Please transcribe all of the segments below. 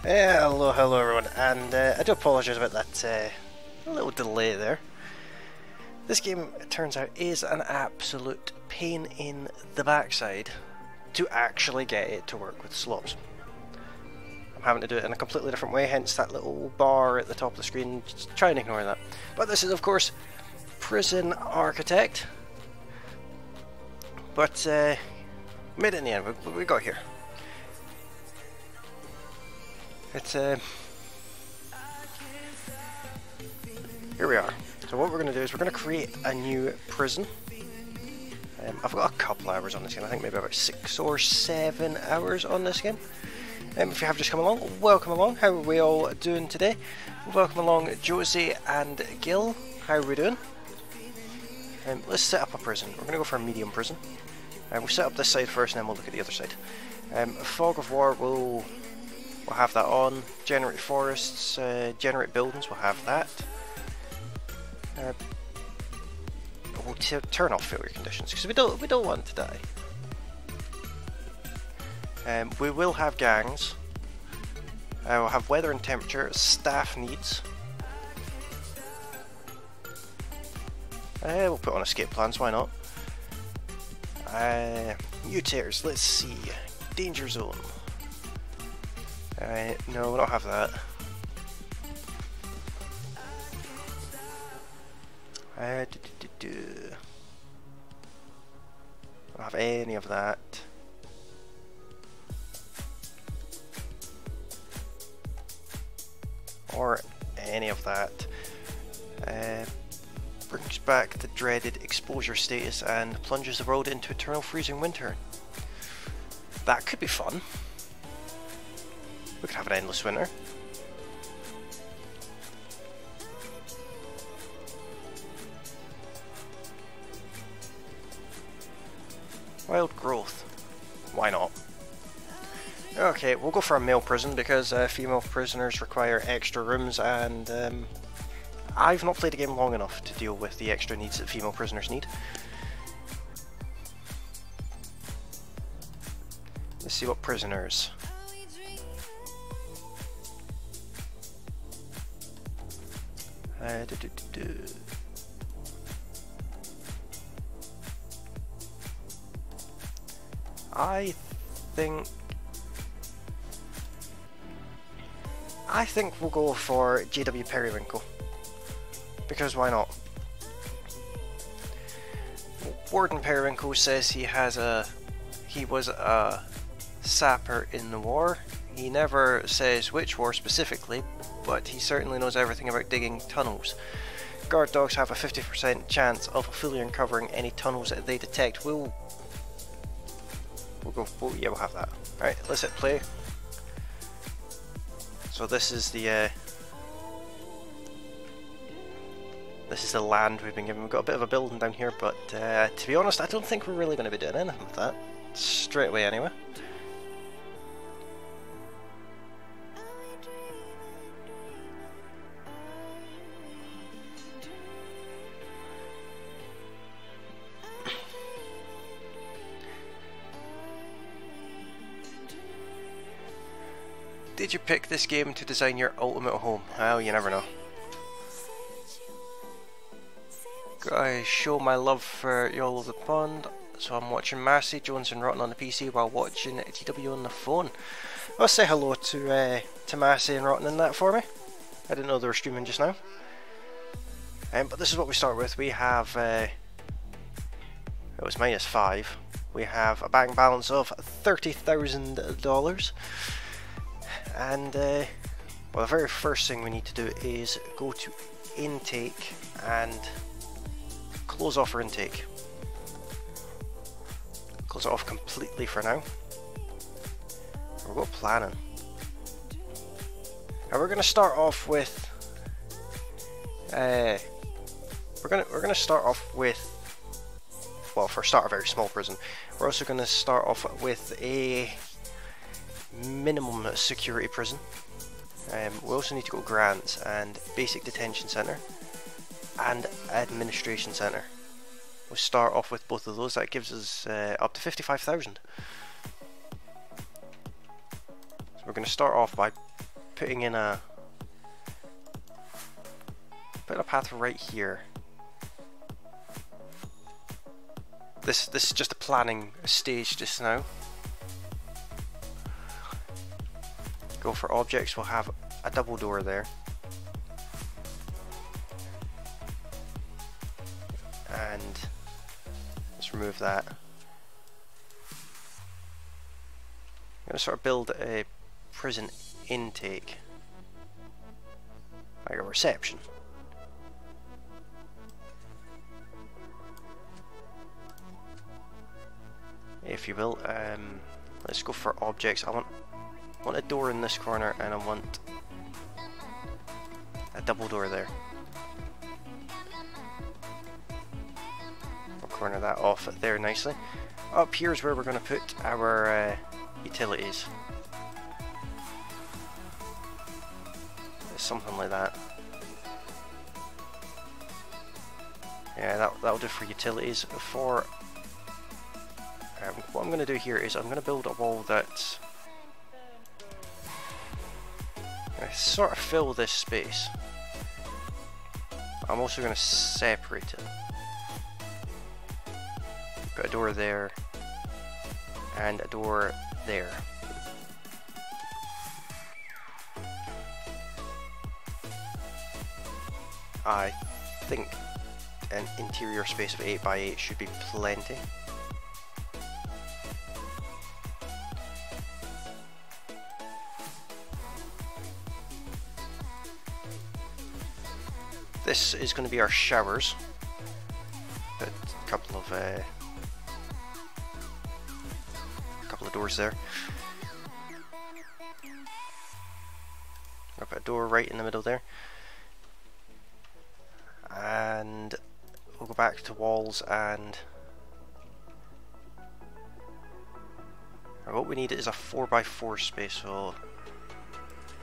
Hello everyone, and I do apologise about that little delay there. This game, it turns out, is an absolute pain in the backside to actually get it to work with slopes. I'm having to do it in a completely different way, hence that little bar at the top of the screen. Just try and ignore that. But this is, of course, Prison Architect. But made it in the end. We got here. It's here we are. So what we're going to do is we're going to create a new prison. I've got a couple hours on this game. I think maybe about 6 or 7 hours on this game. If you have just come along, welcome along. How are we all doing today? Welcome along, Josie and Gil. How are we doing? Let's set up a prison. We're going to go for a medium prison. We'll set up this side first, and then we'll look at the other side. Fog of War will. We'll have that on. Generate forests, generate buildings, we'll have that. We'll turn off failure conditions because we don't want to die. We will have gangs. We'll have weather and temperature, staff needs. We'll put on escape plans, why not? Mutators, let's see. Danger zone. No, we don't have that. Don't have any of that. Or any of that. Brings back the dreaded exposure status and plunges the world into eternal freezing winter. That could be fun. We could have an endless winter. Wild growth. Why not? Okay, we'll go for a male prison because female prisoners require extra rooms, and I've not played the game long enough to deal with the extra needs that female prisoners need. Let's see what prisoners. I think we'll go for JW Periwinkle, because why not? Warden Periwinkle says he was a sapper in the war. He never says which war specifically, but he certainly knows everything about digging tunnels. Guard dogs have a 50% chance of fully uncovering any tunnels that they detect. We'll have that. Alright, let's hit play. So this is the land we've been given. We've got a bit of a building down here, but to be honest, I don't think we're really going to be doing anything with that. Straight away anyway. Did you pick this game to design your ultimate home? Well, you never know. Gotta show my love for y'all of the pond. So I'm watching Massey, Jones and Rotten on the PC while watching TW on the phone. Let's say hello to Massey and Rotten in that for me. I didn't know they were streaming just now. But this is what we start with. We have it was -5. We have a bank balance of $30,000. And well, the very first thing we need to do is go to intake and close off our intake. Close it off completely for now. We'll go planning. And we're going to start off with we're going to start off with, well, for a start, a very small prison. We're also going to start off with a minimum security prison. We also need to go grants and basic detention centre and administration centre. We'll start off with both of those. That gives us up to 55,000. So we're going to start off by putting in a path right here. This is just a planning stage just now. Go for objects, we'll have a double door there. And let's remove that. I'm going to sort of build a prison intake, like a reception. If you will. Let's go for objects. I want a door in this corner, and I want a double door there. We'll corner that off there nicely. Up here is where we're going to put our utilities. Something like that. Yeah, that'll do for utilities. For what I'm going to do here is I'm going to build a wall that's sort of fill this space. I'm also going to separate it. Put a door there and a door there. I think an interior space of 8 by 8 should be plenty. This is going to be our showers. Put a couple of doors there. I'll put a door right in the middle there. And we'll go back to walls and what we need is a 4x4 space, so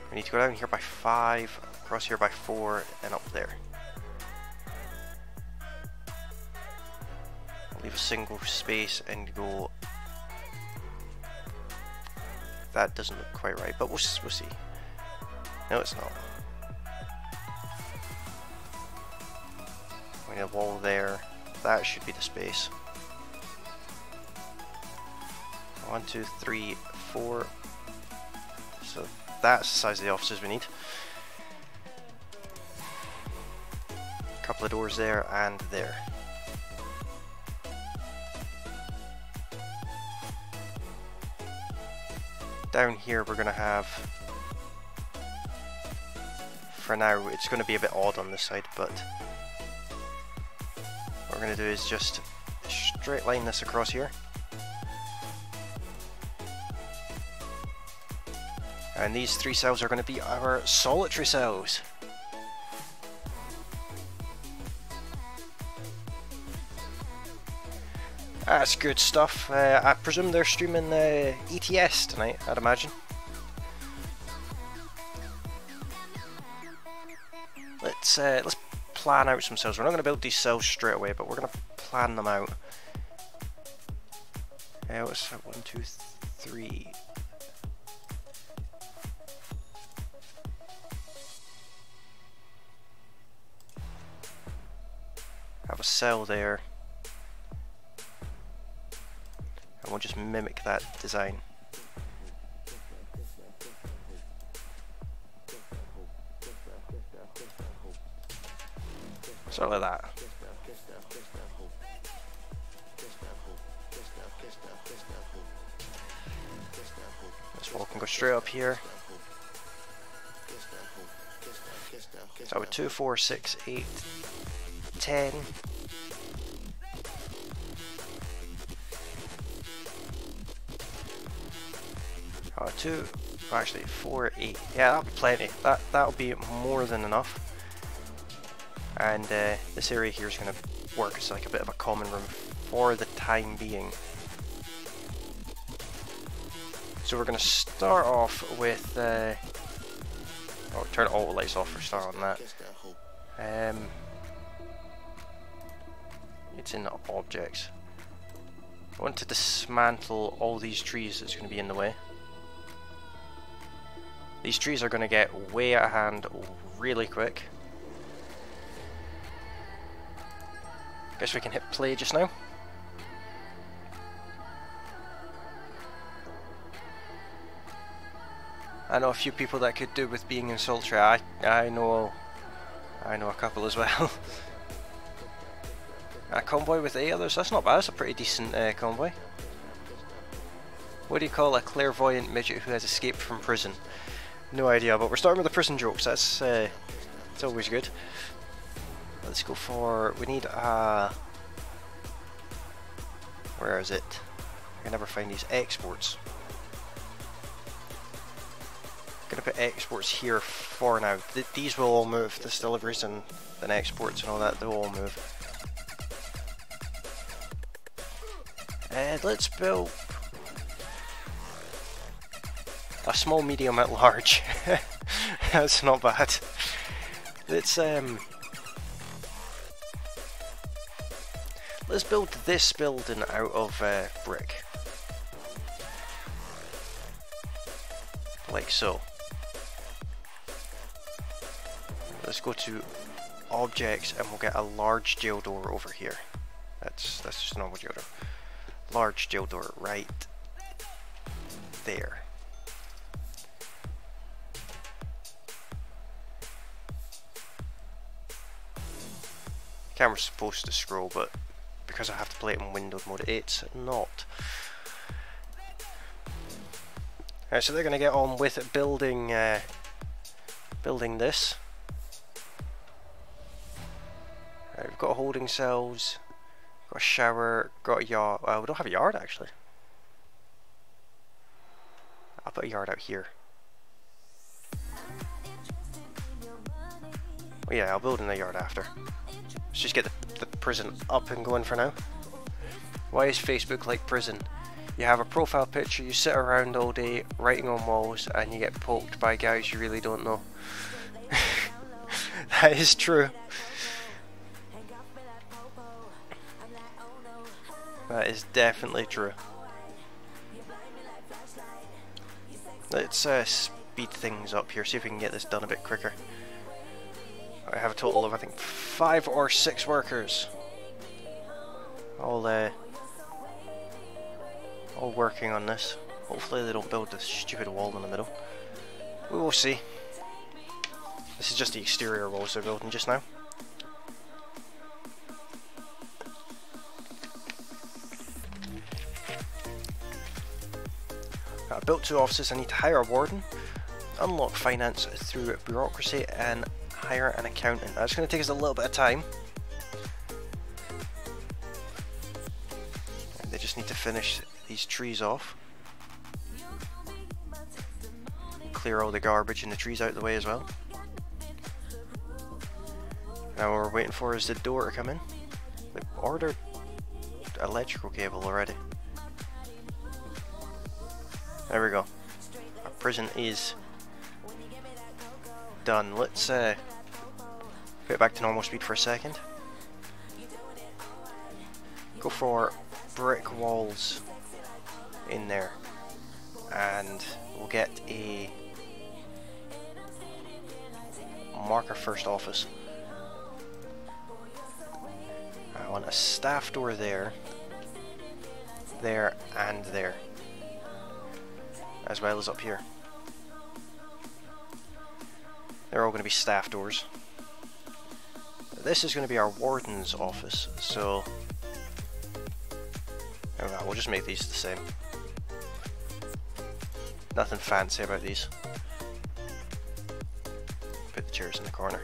we need to go down here by 5, across here by 4, and up there. I'll leave a single space and go. That doesn't look quite right, but we'll see. No, it's not. We need a wall there. That should be the space. 1, 2, 3, 4. So that's the size of the offices we need. A couple of doors there and there. Down here we're going to have, for now it's going to be a bit odd on this side, but what we're going to do is just straight line this across here. And these 3 cells are going to be our solitary cells. That's good stuff. I presume they're streaming ETS tonight, I'd imagine. Let's plan out some cells. We're not going to build these cells straight away, but we're going to plan them out. What's that? 1, 2, 3. Have a cell there. And we'll just mimic that design. Sort of like that. This wall can go straight up here. So with 2, 4, 6, 8, 10. Oh, 2, actually 4, 8. Yeah, that'll be plenty. That'll be more than enough. And this area here is going to work as like a bit of a common room for the time being. So we're going to start off with. Oh, turn all the lights off for start on that. It's in the objects. I want to dismantle all these trees that's going to be in the way. These trees are going to get way out of hand really quick. Guess we can hit play just now. I know a few people that could do with being in sultry. I know a couple as well. A convoy with 8 others, that's not bad, that's a pretty decent convoy. What do you call a clairvoyant midget who has escaped from prison? No idea, but we're starting with the prison jokes, that's it's always good. Let's go for, we need where is it? I can never find these exports. I'm gonna put exports here for now. These will all move, this deliveries and then exports and all that, they'll all move. And let's build a small, medium, at large. That's not bad. Let's build this building out of brick. Like so. Let's go to objects and we'll get a large jail door over here. That's just a normal jail door. Large jail door right there. Camera's supposed to scroll, but because I have to play it in window mode, it's not. Alright, so they're going to get on with building building this. Right, we've got holding cells, got a shower, got a yard. Well, we don't have a yard actually. I'll put a yard out here. Well, yeah, I'll build in the yard after. Let's just get the prison up and going for now. Why is Facebook like prison? You have a profile picture, you sit around all day writing on walls, and you get poked by guys you really don't know. That is true. That is definitely true. Let's speed things up here, see if we can get this done a bit quicker. I have a total of, I think, 5 or 6 workers. All working on this. Hopefully they don't build this stupid wall in the middle. We will see. This is just the exterior walls they're building just now. I built 2 offices. I need to hire a warden, unlock finance through bureaucracy, and hire an accountant. That's going to take us a little bit of time. They just need to finish these trees off. Clear all the garbage and the trees out of the way as well. Now what we're waiting for is the door to come in. They've ordered electrical cable already. There we go. Our prison is done. Let's put it back to normal speed for a second. Go for brick walls in there, and we'll get a marker first office. I want a staff door there, there, and there, as well as up here. They're all going to be staff doors. This is going to be our warden's office, so we'll just make these the same. Nothing fancy about these. Put the chairs in the corner.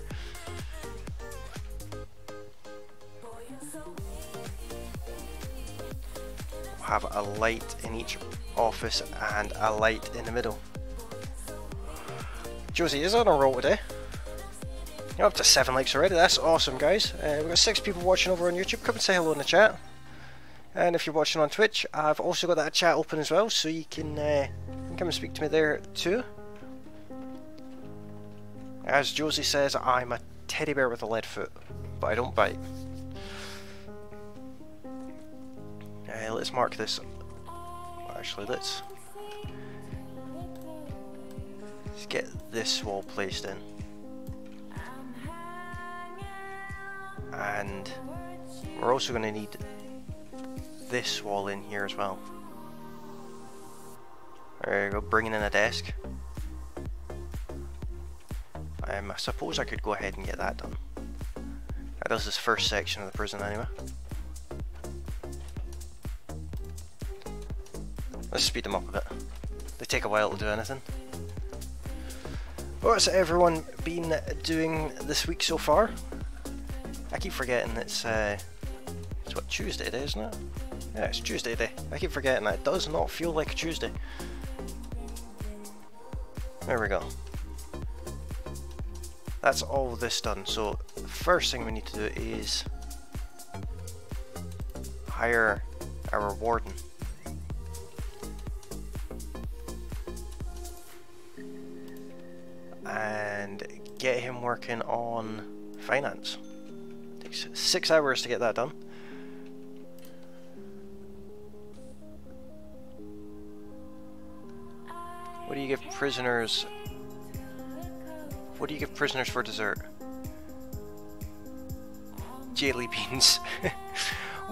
We'll have a light in each office and a light in the middle. Josie is on a roll today. You're up to 7 likes already. That's awesome, guys. We've got 6 people watching over on YouTube. Come and say hello in the chat. And if you're watching on Twitch, I've also got that chat open as well, so you can come and speak to me there too. As Josie says, I'm a teddy bear with a lead foot, but I don't bite. Let's mark this. Actually, let's get this wall placed in. And we're also going to need this wall in here as well. There you go, bringing in a desk. I suppose I could go ahead and get that done. That does this first section of the prison anyway. Let's speed them up a bit. They take a while to do anything. What's everyone been doing this week so far? I keep forgetting it's what, Tuesday day, isn't it? Yeah, it's Tuesday day. I keep forgetting that. It does not feel like a Tuesday. There we go. That's all this done. So the first thing we need to do is hire our warden. And get him working on finance. Takes 6 hours to get that done. What do you give prisoners? What do you give prisoners for dessert? Jelly beans.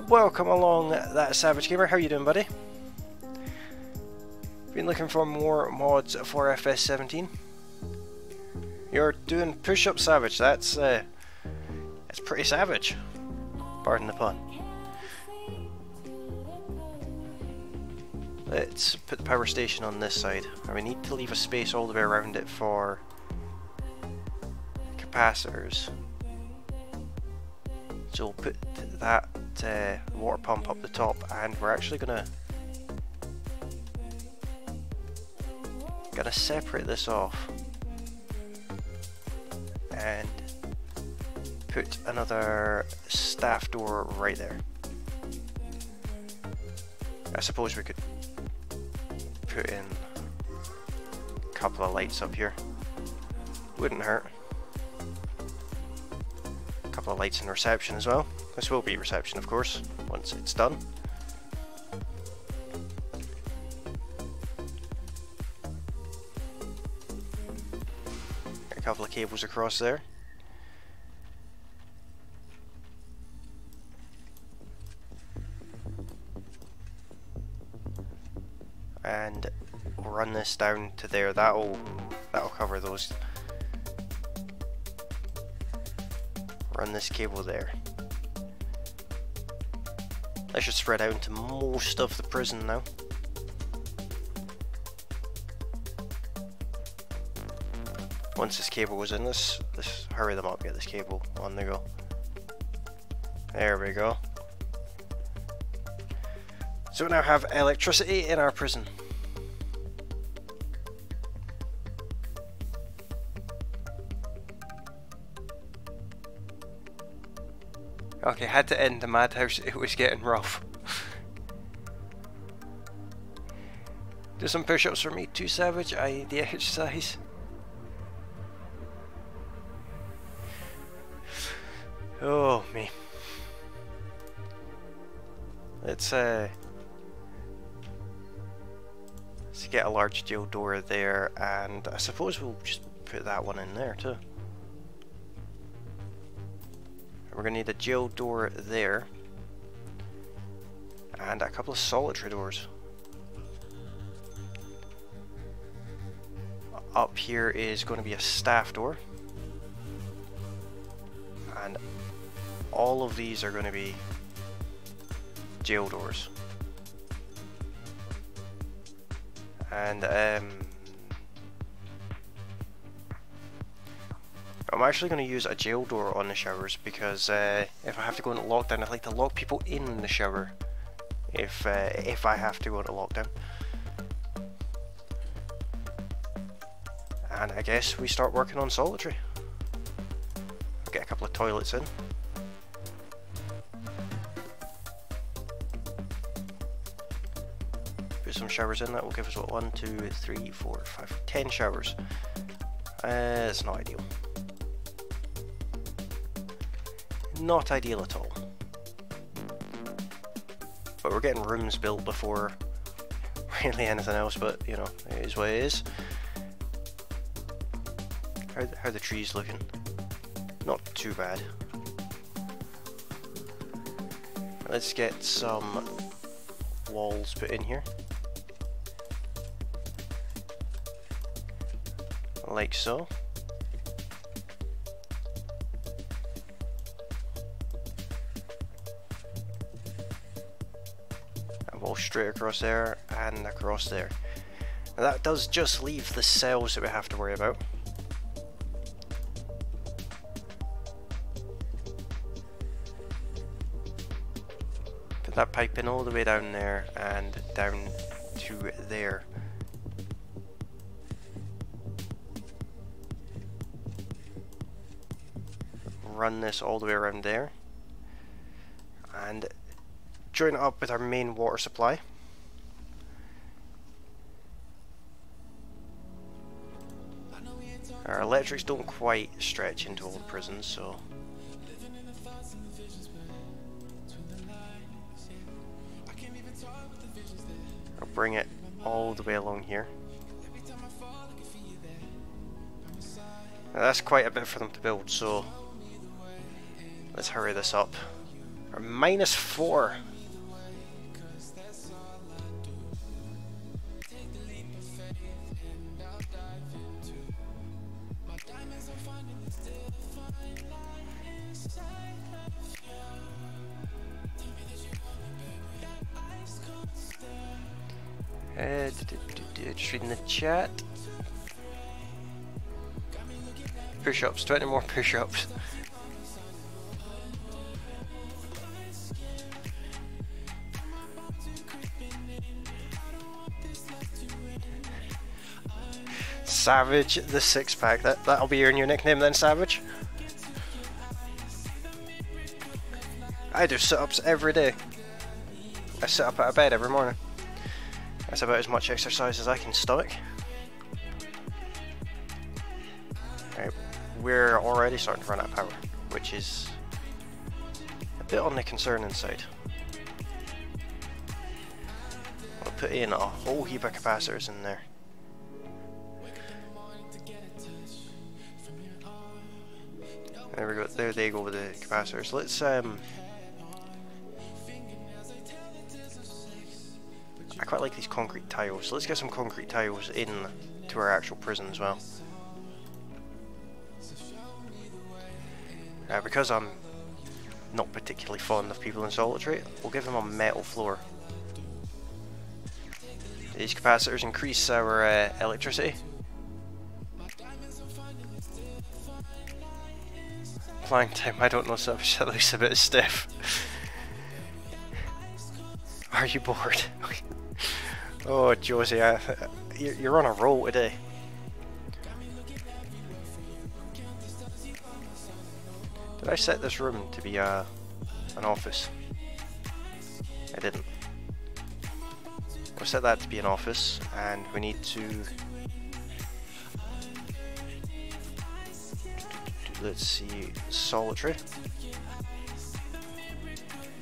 Welcome along, that Savage Gamer. How you doing, buddy? Been looking for more mods for FS17. You're doing push-up savage. That's pretty savage. Pardon the pun. Let's put the power station on this side. And we need to leave a space all the way around it for capacitors. So we'll put that water pump up the top, and we're actually gonna separate this off and put another staff door right there. I suppose we could put in a couple of lights up here. Wouldn't hurt. A couple of lights in reception as well. This will be reception, of course, once it's done. A couple of cables across there. And we'll run this down to there. That'll cover those. Run this cable there. That should spread out into most of the prison now. Once this cable was in, let's hurry them up, get this cable on the go. There we go. So we now have electricity in our prison. Okay, had to end the madhouse, it was getting rough. Do some push-ups for me too, Savage. I need the exercise. Oh me. Let's get a large jail door there, and I suppose we'll just put that one in there too. We're going to need a jail door there, and a couple of solitary doors. Up here is going to be a staff door, and all of these are going to be jail doors. And I'm actually going to use a jail door on the showers, because if I have to go into lockdown, I'd like to lock people in the shower if I have to go into lockdown. And I guess we start working on solitary. I'll get a couple of toilets in. Put some showers in. That will give us what, 1, 2, 3, 4, 5, 10 showers. It's not ideal. Not ideal at all. But we're getting rooms built before really anything else, but you know, it is what it is. How are the trees looking? Not too bad. Let's get some walls put in here. Like so. And wall straight across there and across there. Now that does just leave the cells that we have to worry about. Put that pipe in all the way down there and down to there. Run this all the way around there and join it up with our main water supply. Our electrics don't quite stretch into all the prisons, so I'll bring it all the way along here. Now that's quite a bit for them to build, so let's hurry this up. We're -4. Just reading the chat. Push-ups, 20 more push-ups. Savage the six-pack. That'll be your new nickname then, Savage. I do sit-ups every day. I sit up out of bed every morning. That's about as much exercise as I can stomach. Right, we're already starting to run out of power, which is a bit on the concerning side. I'll put in a whole heap of capacitors in there. There we go, there they go with the capacitors. Let's I quite like these concrete tiles, so let's get some concrete tiles in to our actual prison as well. Because I'm not particularly fond of people in solitary, we'll give them a metal floor. These capacitors increase our electricity. Applying time, I don't know, so at least a bit stiff. Are you bored? Oh, Josie, you're on a roll today. Did I set this room to be an office? I didn't. We'll set that to be an office, and we need to... Let's see, solitary.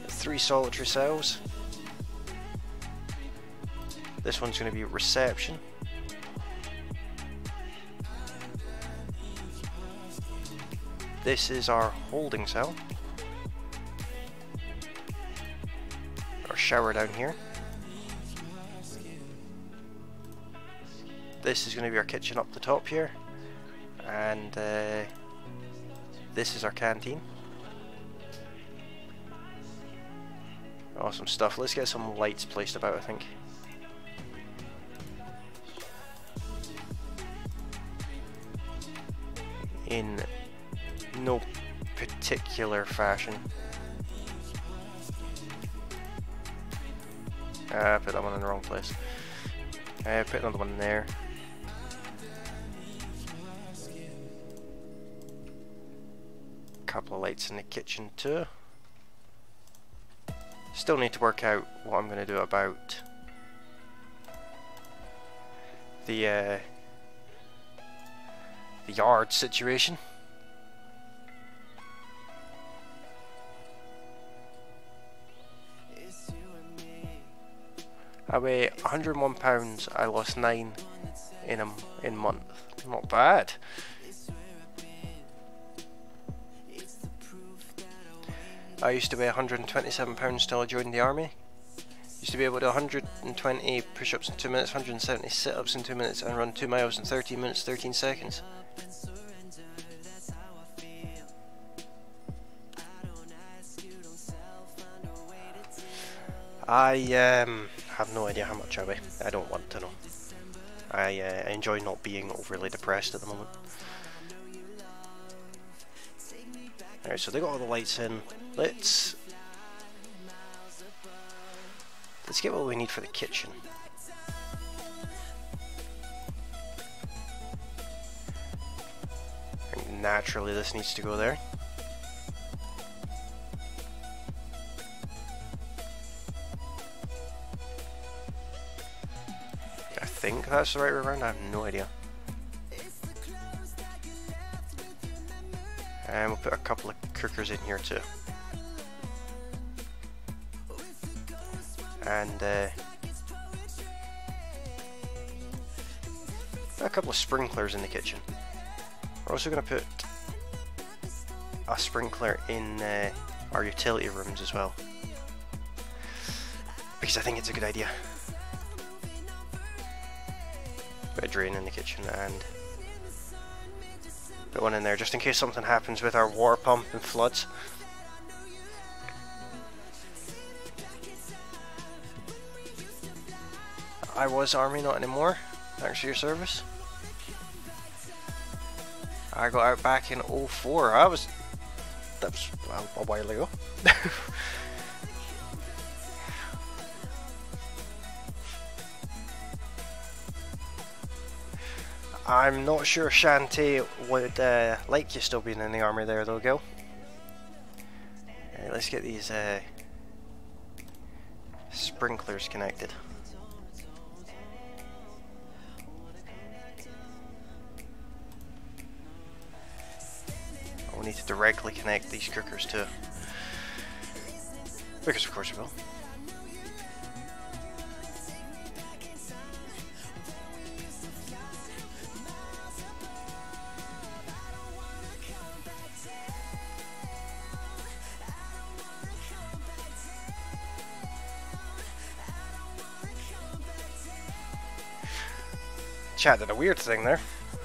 3 solitary cells. This one's going to be reception. This is our holding cell. Our shower down here. This is going to be our kitchen up the top here. And this is our canteen. Awesome stuff. Let's get some lights placed about, I think. In no particular fashion. Put that one in the wrong place. Put another one there. Couple of lights in the kitchen too. Still need to work out what I'm going to do about the yard situation. I weigh 101 pounds. I lost 9 in a month. Not bad. I used to weigh 127 pounds till I joined the army. Used to be able to do 120 push-ups in 2 minutes, 170 sit-ups in 2 minutes, and run 2 miles in 13 minutes 13 seconds. I have no idea how much I weigh. I don't want to know. I enjoy not being overly depressed at the moment. Alright, so they got all the lights in. Let's get what we need for the kitchen. And naturally this needs to go there. I think that's the right way around, I have no idea. And we'll put a couple of cookers in here too. And a couple of sprinklers in the kitchen. We're also going to put a sprinkler in our utility rooms as well, because I think it's a good idea. Put a drain in the kitchen and put one in there just in case something happens with our water pump and floods. I was army, not anymore. Thanks for your service. I got out back in 04. That was a while ago. I'm not sure Shantae would like you still being in the army there though, Gil. Let's get these sprinklers connected. need to directly connect these cookers to, because of course we will. Chat did a weird thing there,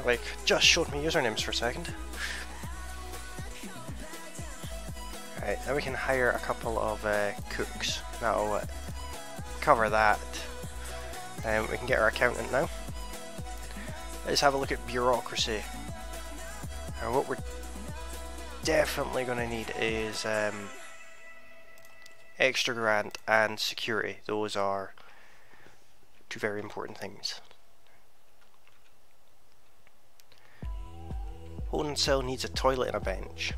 like just showed me usernames for a second. Right, now we can hire a couple of cooks. That'll cover that. We can get our accountant now. Let's have a look at bureaucracy. And what we're definitely going to need is extra grant and security. Those are two very important things. Holding cell needs a toilet and a bench.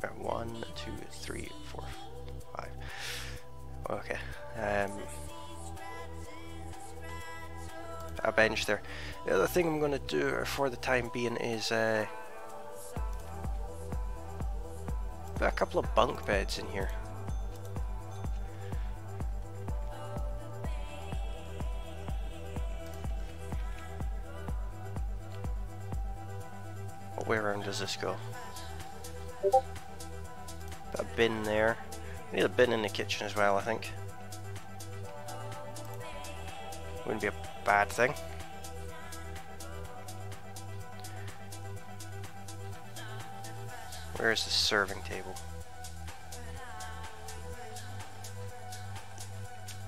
Right, 1, 2, 3, 4, 5. Okay. A bench there. The other thing I'm going to do for the time being is put a couple of bunk beds in here. Where around does this go? Put a bin there. We need a bin in the kitchen as well, I think. Wouldn't be a bad thing. Where is the serving table?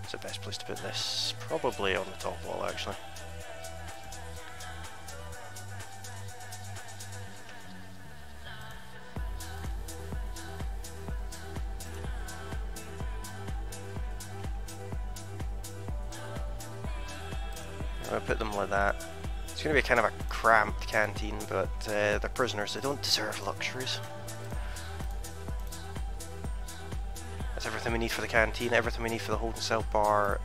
It's the best place to put this. Probably on the top wall, actually. I'll put them like that. It's going to be kind of a cramped canteen, but they're prisoners, they don't deserve luxuries. That's everything we need for the canteen, everything we need for the holding cell bar,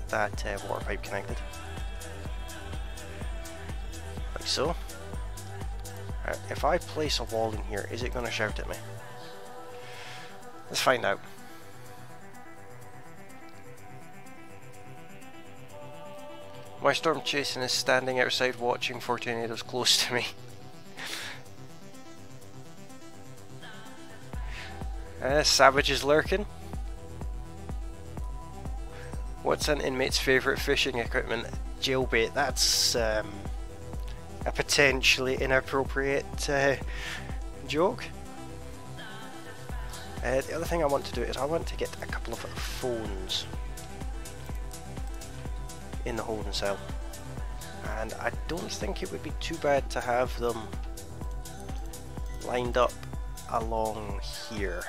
that water pipe connected. Like so. Right, if I place a wall in here, is it going to shout at me? Let's find out. My storm chasing is standing outside watching for tornadoes close to me. Savage is lurking. What's an inmate's favourite fishing equipment? Jailbait. That's a potentially inappropriate joke. The other thing I want to do is I want to get a couple of phones in the holding cell, and I don't think it would be too bad to have them lined up along here.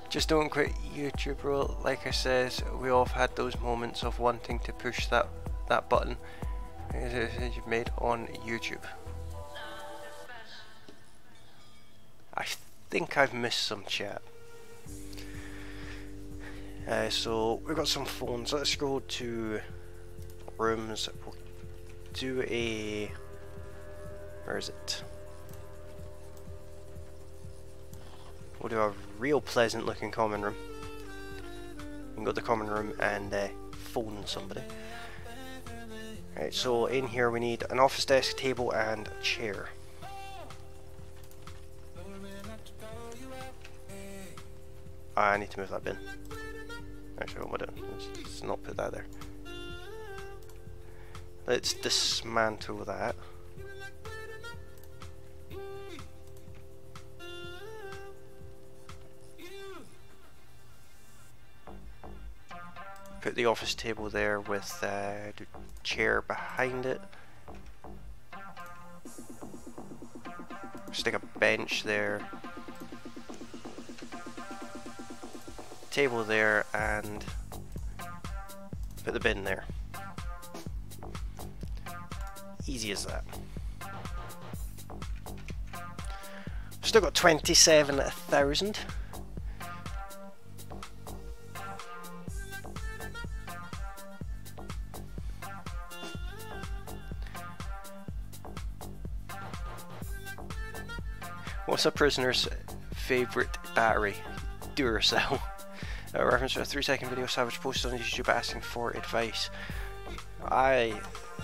Just don't quit YouTube, bro. Like I says, we all have had those moments of wanting to push that button you've made on YouTube. I think I've missed some chat. So we've got some phones. Let's go to rooms. We'll do a... where is it? We'll do a real pleasant looking common room. We can go to the common room and phone somebody. Right, so in here we need an office desk, table and a chair. I need to move that bin. Actually, what am I doing? Let's not put that there. Let's dismantle that. Put the office table there with the chair behind it. Stick a bench there. Table there and put the bin there. Easy as that. Still got 27,000. What's a prisoner's favourite battery? Duracell. A reference to a 3-second video Savage posted on YouTube asking for advice. I'll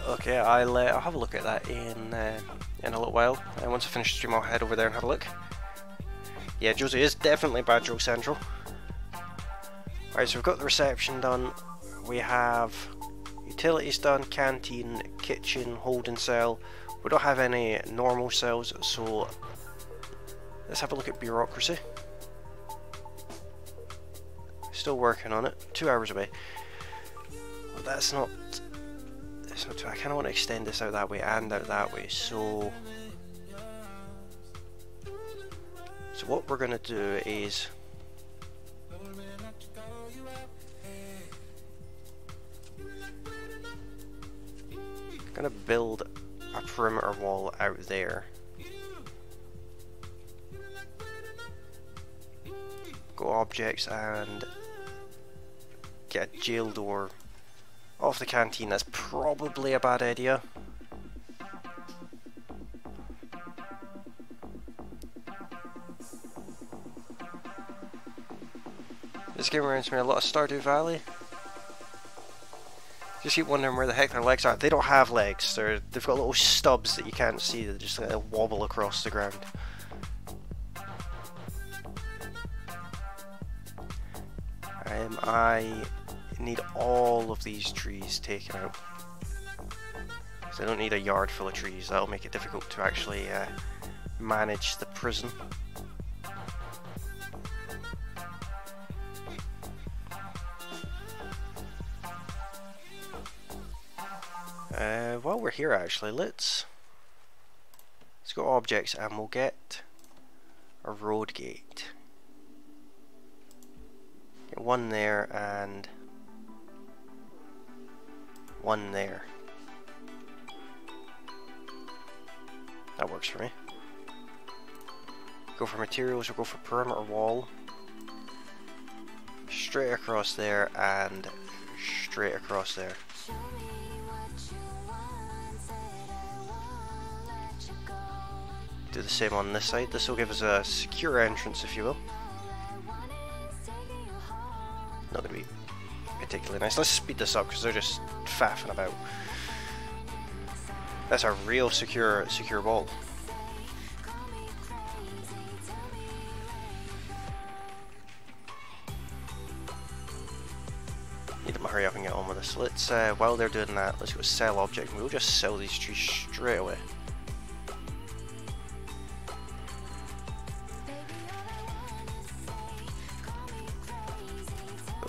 have a look at that in a little while. And once I finish the stream, I'll head over there and have a look. Yeah, Josie is definitely Bad Joke Central. Alright, so we've got the reception done. We have utilities done, canteen, kitchen, holding cell. We don't have any normal cells, so let's have a look at bureaucracy. Still working on it. 2 hours away. But that's not. It's not too. I kind of want to extend this out that way and out that way. So what we're gonna do is gonna build a perimeter wall out there. Go objects and get a jail door off the canteen. That's probably a bad idea. This game reminds me a lot of Stardew Valley. Just keep wondering where the heck their legs are. They don't have legs. They've got little stubs that you can't see that just wobble across the ground. I need all of these trees taken out. So I don't need a yard full of trees. That'll make it difficult to actually manage the prison. While we're here, actually, let's go objects and we'll get a road gate. Get one there and one there. That works for me. Go for materials, we'll go for perimeter wall. Straight across there and straight across there. Do the same on this side. This will give us a secure entrance, if you will. Not going to be particularly nice. Let's speed this up because they're just faffing about. That's a real secure wall. Need them to hurry up and get on with this. Let's while they're doing that, let's go sell object. We'll just sell these trees straight away.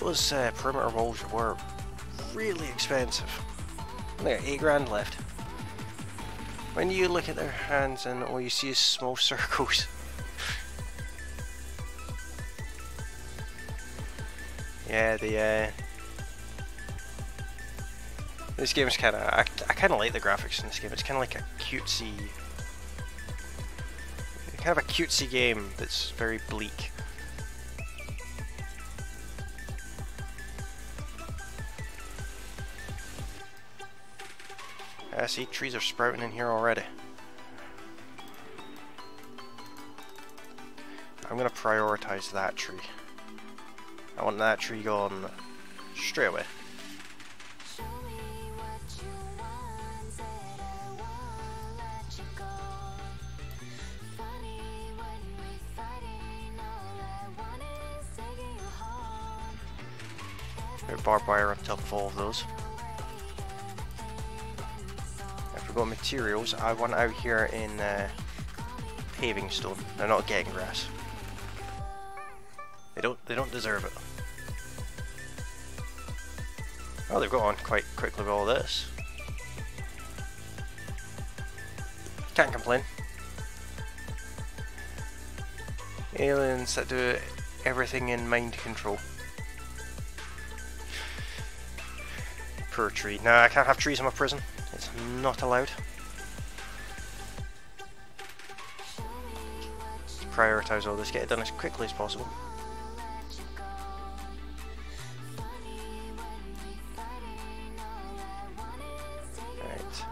Those perimeter walls were really expensive. They got 8 grand left. When you look at their hands and all you see is small circles. Yeah, this game is kind of. I kind of like the graphics in this game. It's kind of like a cutesy, kind of a cutesy game that's very bleak. See, trees are sprouting in here already. I'm going to prioritize that tree. I want that tree gone straight away. Barbed wire on top of all of those. Got materials. I want out here in paving stone. They're not getting grass. They don't deserve it. Oh, they've got on quite quickly with all this. Can't complain. Aliens that do everything in mind control. Per tree. No, I can't have trees in my prison. It's not allowed. Prioritize all this, get it done as quickly as possible. Right.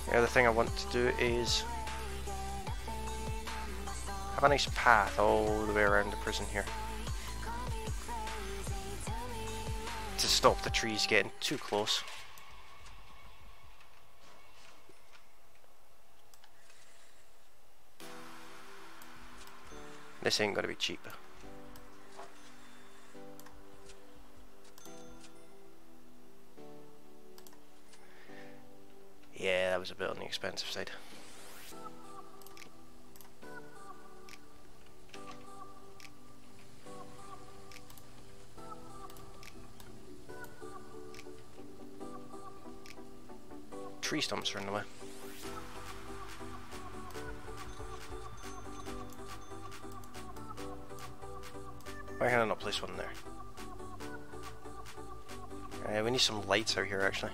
The other thing I want to do is have a nice path all the way around the prison here to stop the trees getting too close. This ain't gonna be cheap. Yeah, that was a bit on the expensive side. Tree stumps are in the way. Why can I not place one there? We need some lights out here actually.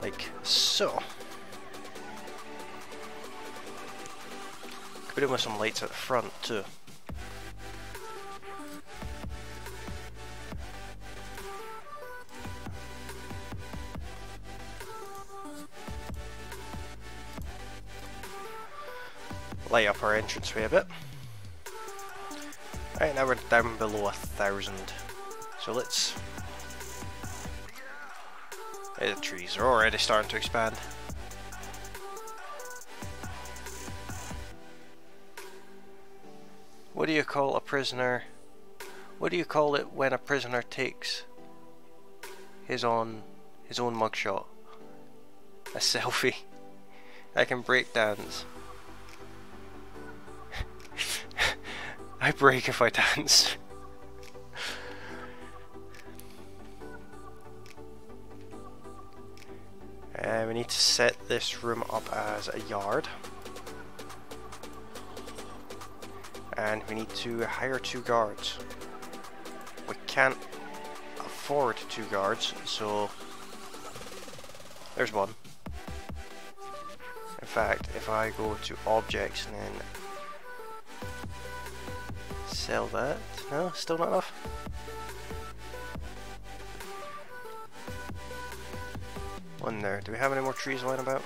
Like so. Could be doing with some lights at the front too. Light up our entranceway a bit. Right, now we're down below 1,000. So let's... The trees are already starting to expand. What do you call a prisoner? What do you call it when a prisoner takes his own mugshot? A selfie. I can break dance. I break if I dance. We need to set this room up as a yard. And we need to hire 2 guards. We can't afford 2 guards, so there's one. In fact, if I go to objects and then sell that, no, still not enough. One there. Do we have any more trees lying about?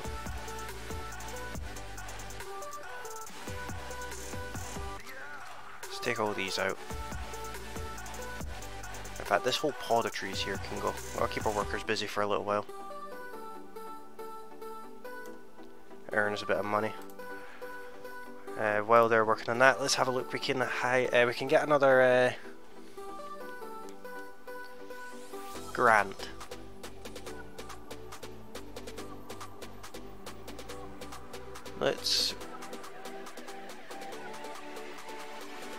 Let's take all these out. In fact, this whole pod of trees here can go. I'll keep our workers busy for a little while. Earn us a bit of money. While they're working on that, let's have a look. We can we can get another grant. Let's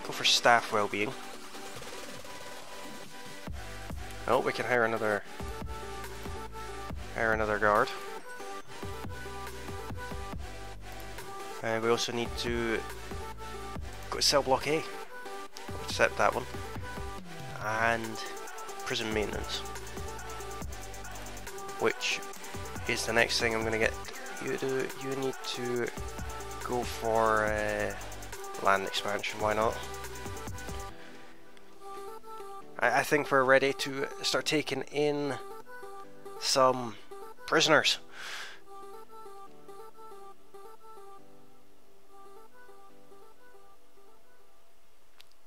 go for staff well-being. Oh, we can hire another guard. And we also need to go to cell block A. Accept that one. And prison maintenance, which is the next thing I'm going to get you to do. You need to go for land expansion. Why not? I think we're ready to start taking in some prisoners.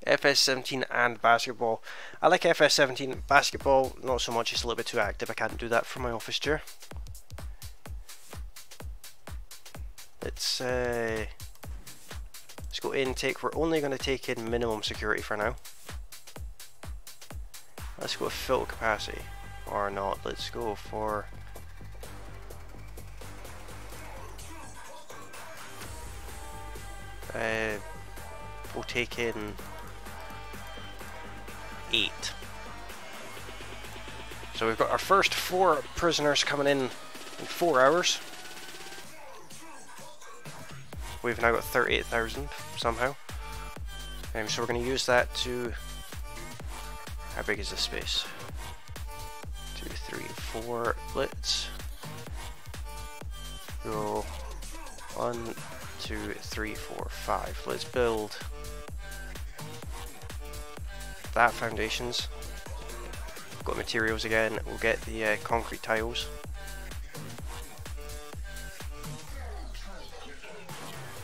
FS17 and basketball. I like FS17. Basketball, not so much. It's a little bit too active. I can't do that from my office chair. Let's go intake. We're only going to take in minimum security for now. Let's go with full capacity, or not. Let's go for we'll take in 8. So we've got our first 4 prisoners coming in 4 hours. We've now got 38,000 somehow. So we're going to use that to... How big is this space? 2, 3, 4. Let's go 1, 2, 3, 4, 5. Let's build that foundations. got materials again. We'll get the concrete tiles.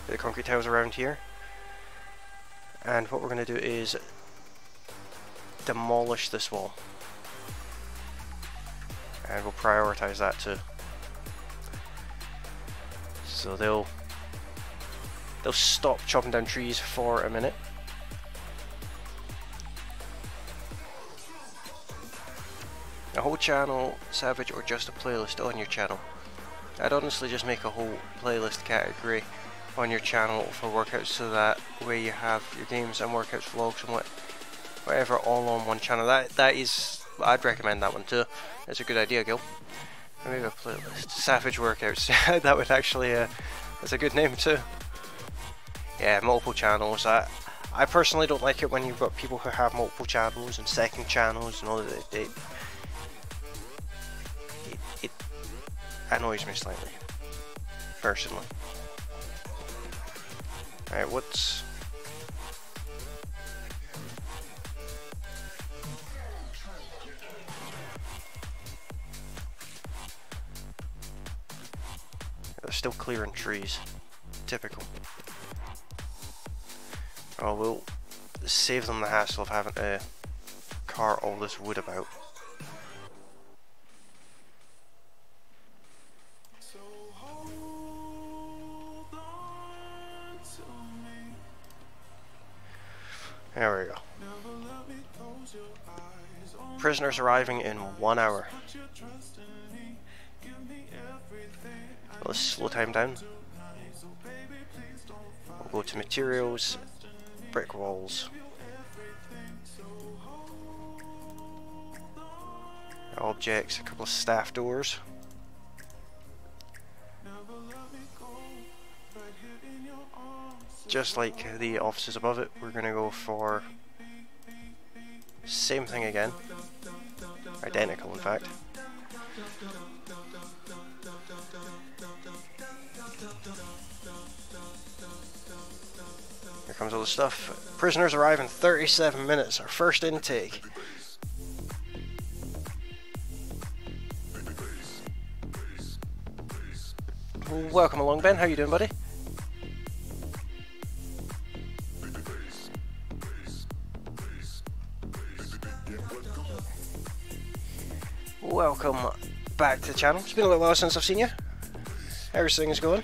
Get the concrete tiles around here. And what we're going to do is demolish this wall. And we'll prioritise that too. So they'll stop chopping down trees for a minute. A whole channel, Savage, or just a playlist on your channel? I'd honestly just make a whole playlist category on your channel for workouts, so that way you have your games and workouts, vlogs and whatever all on one channel. That is, I'd recommend that one too. It's a good idea, Gil. Maybe a playlist. Savage workouts. That would actually, that's a good name too. Yeah, multiple channels. I personally don't like it when you've got people who have multiple channels and second channels and all that. It annoys me slightly, personally. Alright, what's... They're still clearing trees. Typical. Oh, we'll save them the hassle of having to cart all this wood about. There we go. Prisoners arriving in 1 hour. Let's slow time down. We'll go to materials, brick walls, objects, a couple of staff doors. Just like the offices above it, we're going to go for same thing again, identical in fact. Here comes all the stuff. Prisoners arrive in 37 minutes, our first intake. Welcome along, Ben, how you doing, buddy? Welcome back to the channel. It's been a little while since I've seen you. Everything's going.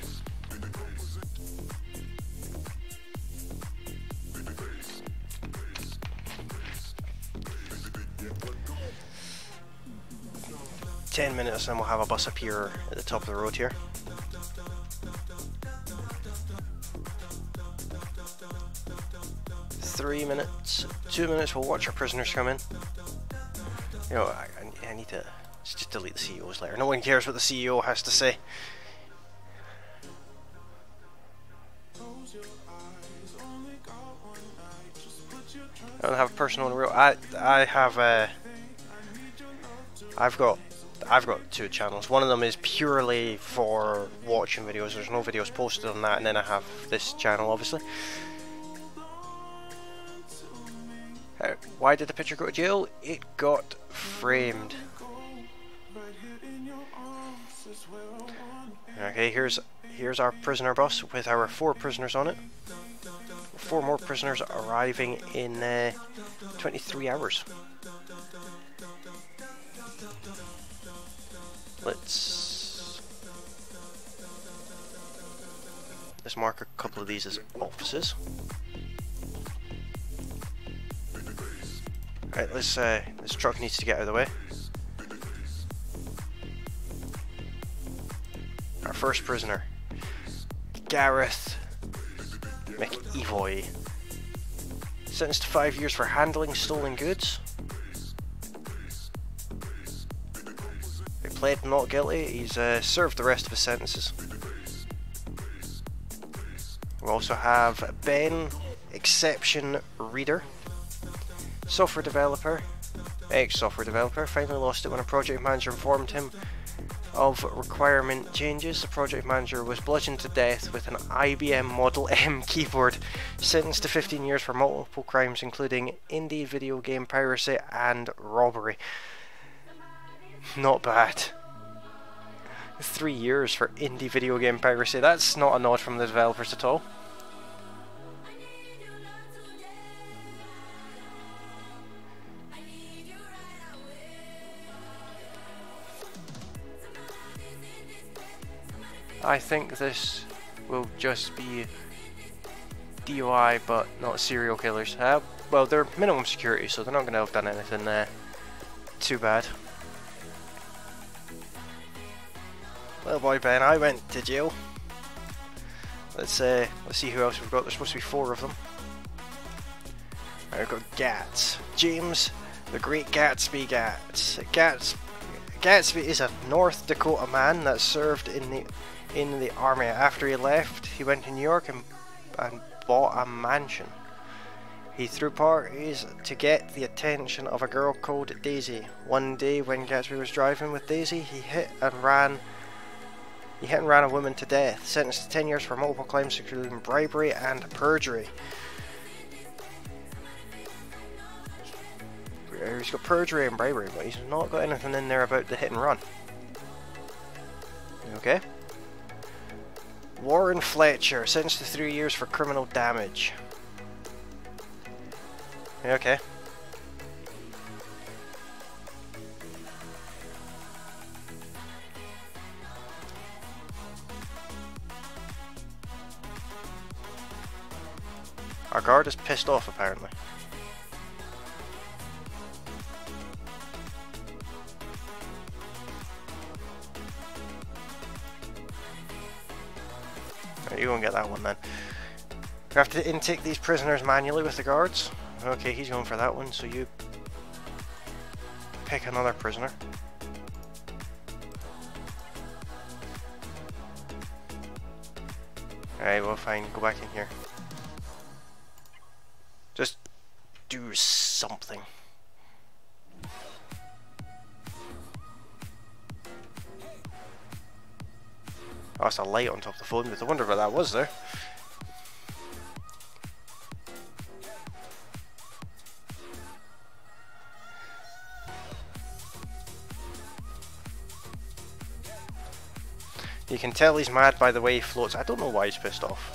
"10 minutes and we'll have a bus appear at the top of the road here. "3 minutes, 2 minutes, we'll watch our prisoners come in. You know, I need to just delete the CEO's letter. No one cares what the CEO has to say. I don't have a person on the road. I have I've got 2 channels. One of them is purely for watching videos. There's no videos posted on that, and then I have this channel, obviously. Why did the picture go to jail? It got framed. Okay, here's our prisoner bus with our 4 prisoners on it. 4 more prisoners arriving in 23 hours. Let's mark a couple of these as offices. Right, this truck needs to get out of the way. Our first prisoner, Gareth McEvoy, sentenced to 5 years for handling stolen goods. He pled not guilty. He's served the rest of his sentences. We also have Ben, exception reader, software developer, ex-software developer, finally lost it when a project manager informed him of requirement changes. The project manager was bludgeoned to death with an IBM Model M keyboard, sentenced to 15 years for multiple crimes including indie video game piracy and robbery. Not bad. 3 years for indie video game piracy. That's not a nod from the developers at all. I think this will just be DOI, but not serial killers. Well, they're minimum security, so they're not going to have done anything too bad. Well, boy, Ben, I went to jail. Let's see who else we've got. There's supposed to be 4 of them. Right, we've got Gats. James, the Great Gatsby Gats. Gatsby is a North Dakota man that served in the army. After he left, he went to New York and bought a mansion. He threw parties to get the attention of a girl called Daisy. One day when Gatsby was driving with Daisy, he hit and ran a woman to death, sentenced to 10 years for multiple crimes including bribery and perjury. He's got perjury and bribery, but he's not got anything in there about the hit and run. Okay. Warren Fletcher, sentenced to 3 years for criminal damage. Okay. Our guard is pissed off, apparently. Right, you won't get that one then. We have to intake these prisoners manually with the guards. Okay, he's going for that one, so you pick another prisoner. Alright, well fine, go back in here. Just do something. Oh, it's a light on top of the phone booth. I wonder what that was there. You can tell he's mad by the way he floats. I don't know why he's pissed off.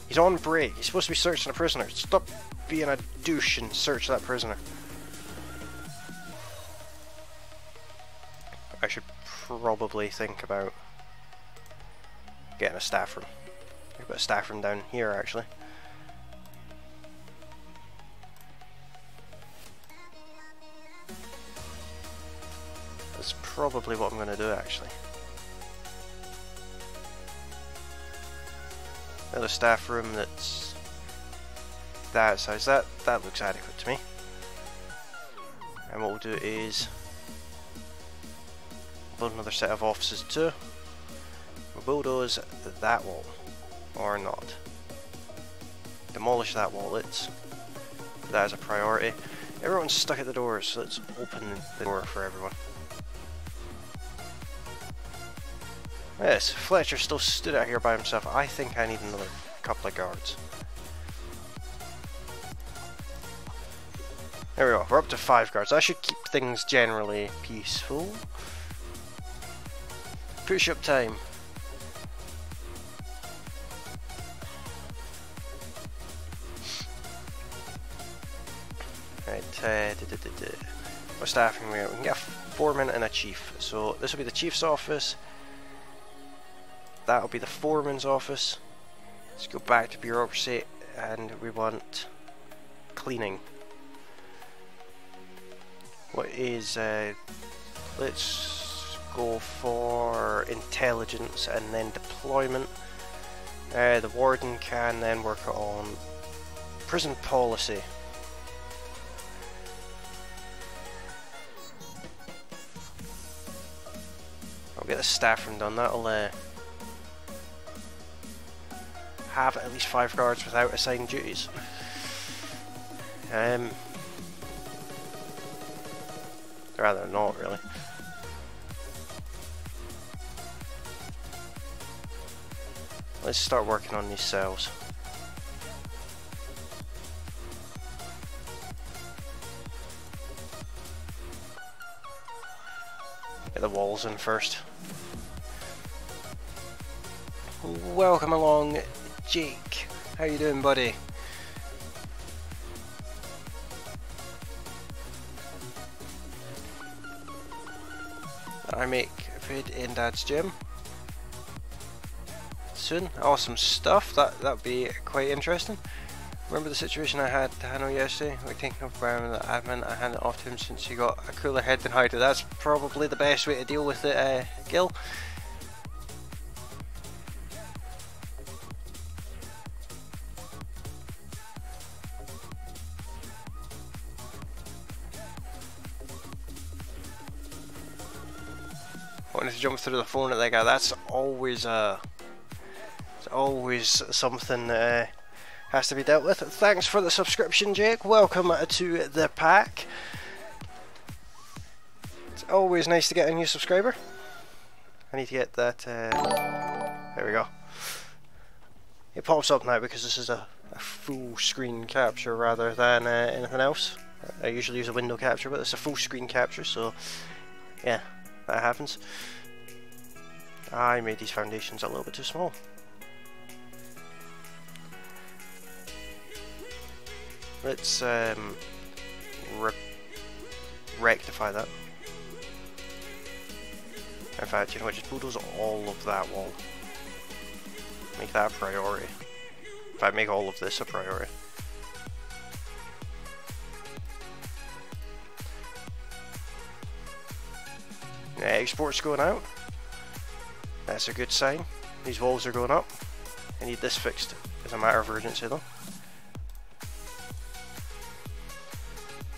He's on break. He's supposed to be searching a prisoner. Stop being a douche and search that prisoner. I should probably think about getting a staff room. I've got a staff room down here actually. That's probably what I'm going to do actually. Another staff room that's that size. That looks adequate to me. And what we'll do is build another set of offices too. We'll bulldoze that wall, or not. Demolish that wall. That is a priority. Everyone's stuck at the doors, so let's open the door for everyone. Yes, Fletcher still stood out here by himself. I think I need another couple of guards. There we go, we're up to 5 guards. That should keep things generally peaceful. Push up time. Right, what staffing we got? We can get a foreman and a chief. So this will be the chief's office. That'll be the foreman's office. Let's go back to bureaucracy, and we want cleaning. What is let's go for intelligence and then deployment. The warden can then work on prison policy. I'll get the staff room done. That'll have at least 5 guards without assigned duties. Rather not really. Let's start working on these cells. Get the walls in first. Welcome along, Jake. How you doing, buddy? I make food in Dad's gym soon. Awesome stuff. That'd be quite interesting. Remember the situation I had to handle yesterday? Like taking up environment the admin, I handed it off to him since he got a cooler head than Howdy. That's probably the best way to deal with it, Gil. Wanting to jump through the phone at that guy, that's always it's always something that has to be dealt with. Thanks for the subscription, Jake. Welcome to the pack. It's always nice to get a new subscriber. I need to get that, there we go. It pops up now because this is a full screen capture rather than anything else. I usually use a window capture, but it's a full screen capture, so yeah, that happens. I made these foundations a little bit too small. Let's rectify that. In fact, you know what, just bulldoze all of that wall. Make that a priority. In fact, make all of this a priority. Export's going out. That's a good sign. These walls are going up. I need this fixed as a matter of urgency though.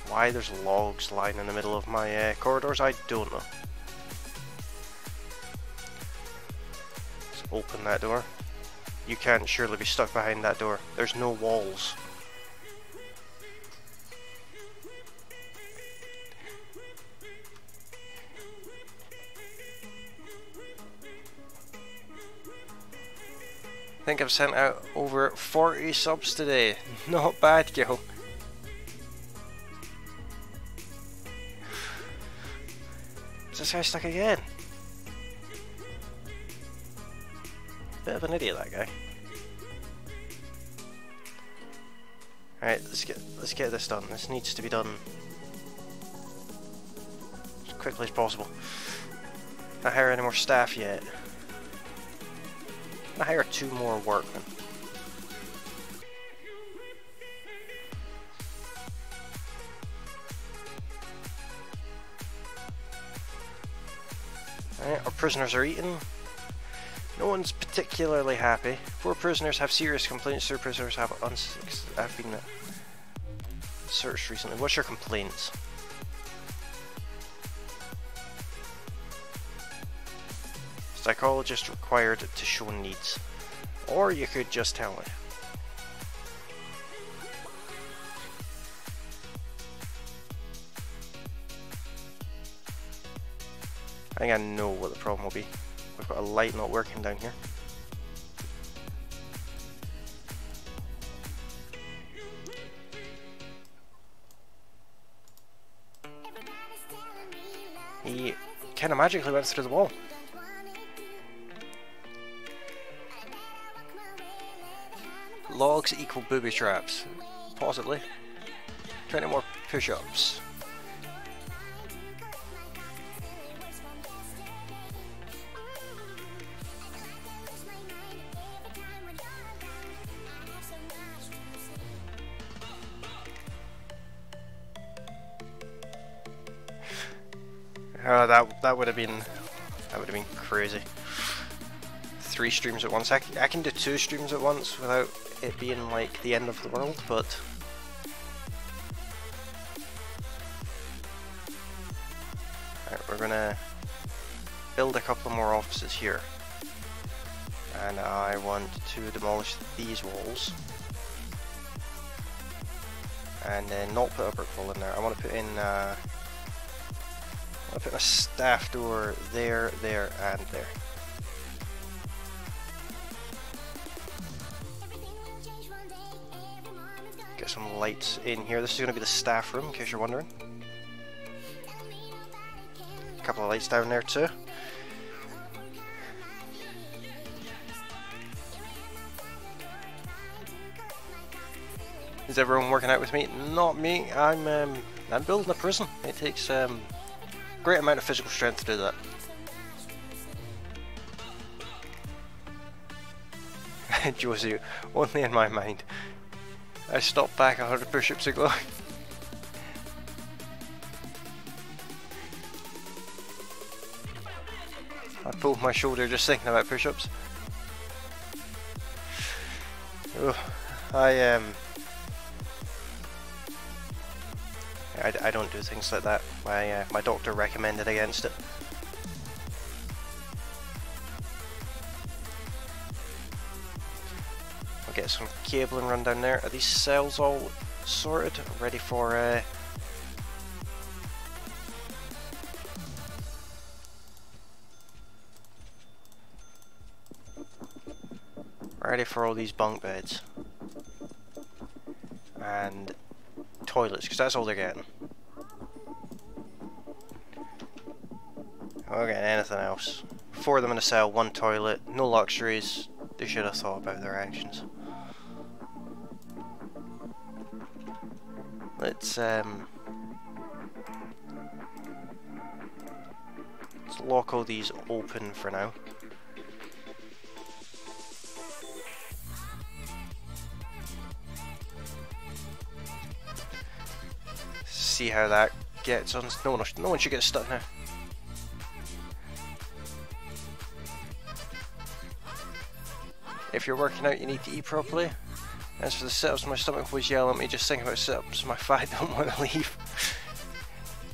Why there's logs lying in the middle of my corridors, I don't know. Let's open that door. You can't surely be stuck behind that door. There's no walls. I think I've sent out over 40 subs today. Not bad, Gil. Is this guy stuck again? Bit of an idiot, that guy. Alright, let's get this done. This needs to be done as quickly as possible. Not hire any more staff yet. I hire 2 more workmen. Alright, our prisoners are eating. No one's particularly happy. 4 prisoners have serious complaints. 3 prisoners have been searched recently. What's your complaints? Psychologist required to show needs. Or you could just tell me. I think I know what the problem will be. We've got a light not working down here. He kind of magically went through the wall. Logs equal booby traps. Possibly. 20 more push-ups. That would have been crazy. 3 streams at once. I can do 2 streams at once without it being like the end of the world, but alright, we're gonna build a couple more offices here, and I want to demolish these walls and then not put a brick wall in there. I want to put in a staff door there, there, and there. Get some lights in here. This is going to be the staff room, in case you're wondering. A couple of lights down there too. Is everyone working out with me? Not me. I'm building a prison. It takes great amount of physical strength to do that. Josie, only in my mind. I stopped back 100 push-ups ago. I pulled my shoulder just thinking about push-ups. I don't do things like that. My doctor recommended against it. I'll get some cabling run down there. Are these cells all sorted? Ready for ready for all these bunk beds and toilets, because that's all they're getting. I'm not getting anything else. 4 of them in a cell, 1 toilet, no luxuries. They should have thought about their actions. Let's lock all these open for now. See how that gets on. No one should get stuck now. If you're working out, you need to eat properly. As for the sit-ups, my stomach always yell at me just thinking about sit-ups. My fat don't want to leave.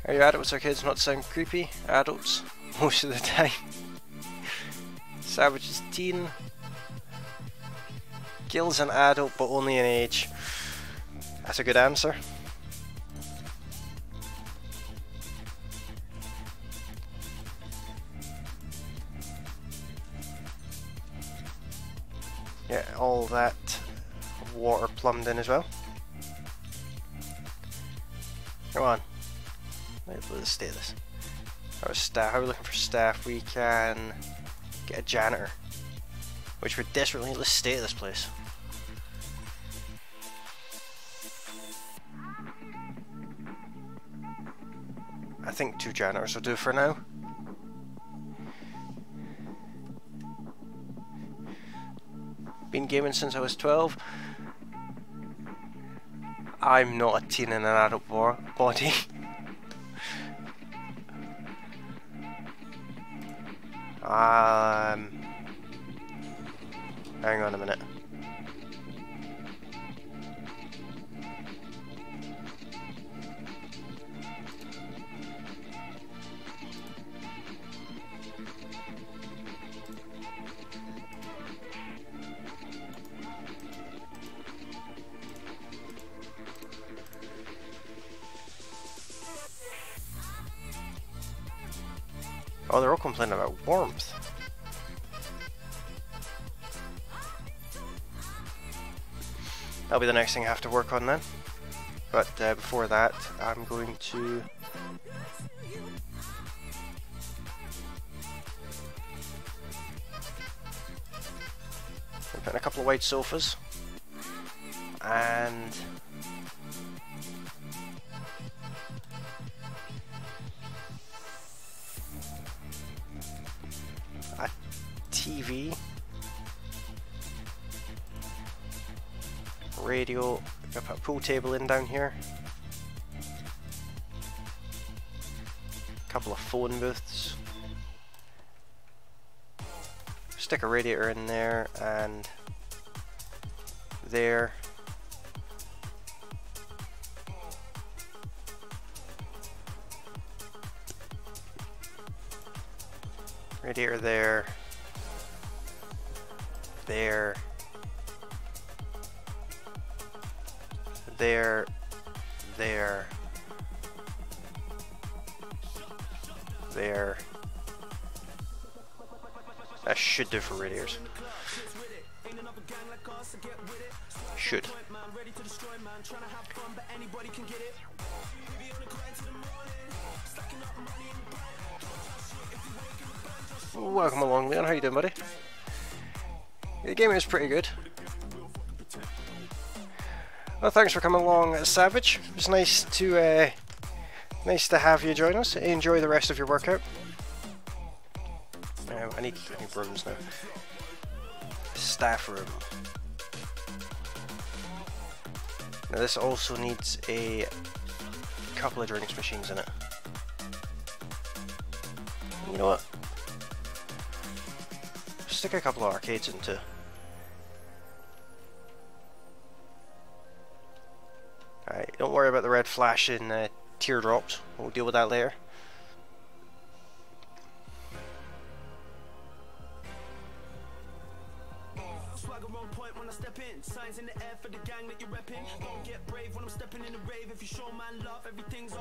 Are you adults or kids? Not to sound creepy. Adults, most of the time. Savage is teen. Gil's an adult, but only in age. That's a good answer. Get all that water plumbed in as well. Come on. Let's stay this. How are we looking for staff? We can get a janitor, which we're desperately need. Let's stay at this place. I think 2 janitors will do for now. Been gaming since I was 12. I'm not a teen in an adult body. Hang on a minute. Oh, they're all complaining about warmth. That'll be the next thing I have to work on then. But before that, I'm going to put in a couple of white sofas and a TV, radio. I'll put a pool table in down here, a couple of phone booths, stick a radiator in there and there. Radiator there, there, there, there, there. That should do for radiators. Should. Welcome along, Leon. How you doing, buddy? The game is pretty good. Well, thanks for coming along, Savage. It's nice to have you join us. Enjoy the rest of your workout. I need rooms now. Staff room. Now this also needs a couple of drinks machines in it. You know what? Stick a couple of arcades into. Alright, don't worry about the red flashing teardrops. We'll deal with that later.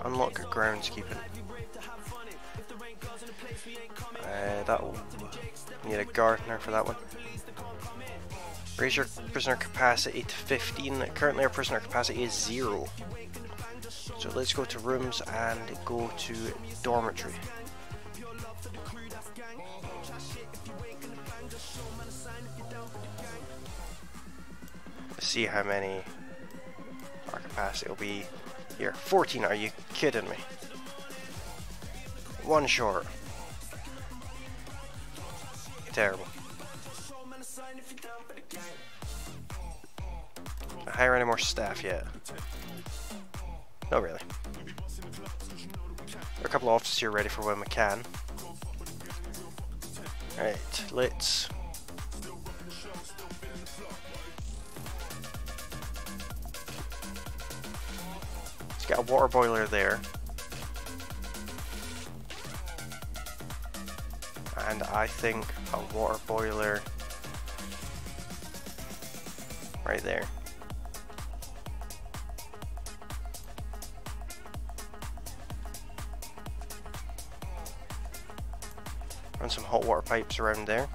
Unlock groundskeeping. That'll need a gardener for that one. Raise your prisoner capacity to 15. Currently our prisoner capacity is 0. So let's go to rooms and go to dormitory. Let's see how many our capacity will be here. 14, are you kidding me? One short. Terrible. Hire any more staff yet? Not really. There are a couple of officers here ready for when we can. Alright, let's get a water boiler there. And I think a water boiler right there. Run some hot water pipes around there.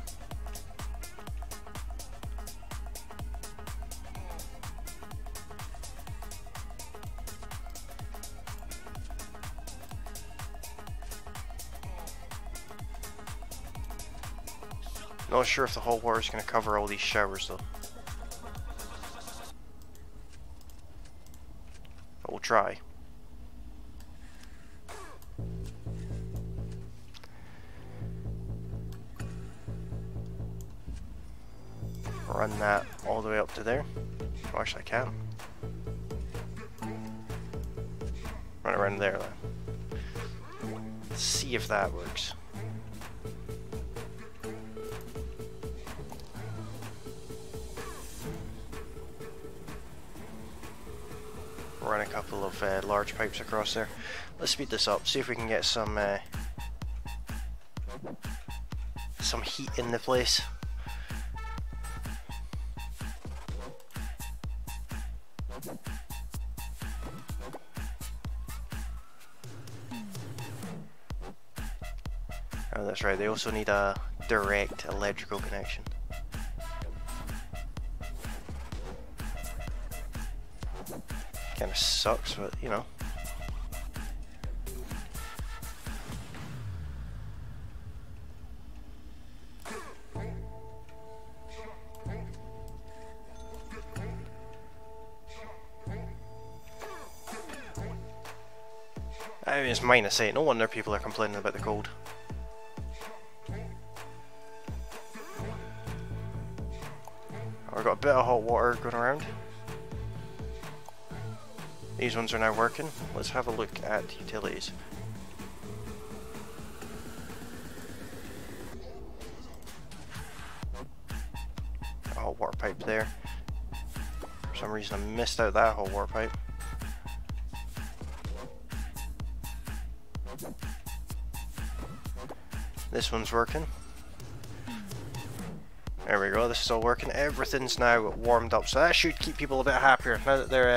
Not sure if the hot water is going to cover all these showers though. But we'll try. Run that all the way up to there. Oh, actually I can. Run around there then. Let's see if that works. Run a couple of large pipes across there. Let's speed this up, see if we can get some heat in the place. Oh, that's right, they also need a direct electrical connection. Kinda sucks, but you know. I mean, it's -8, no wonder people are complaining about the cold. We've got a bit of hot water going around. These ones are now working. Let's have a look at utilities. A hot water pipe there. For some reason I missed out that hot water pipe. This one's working. There we go, this is all working. Everything's now warmed up, so that should keep people a bit happier now that they're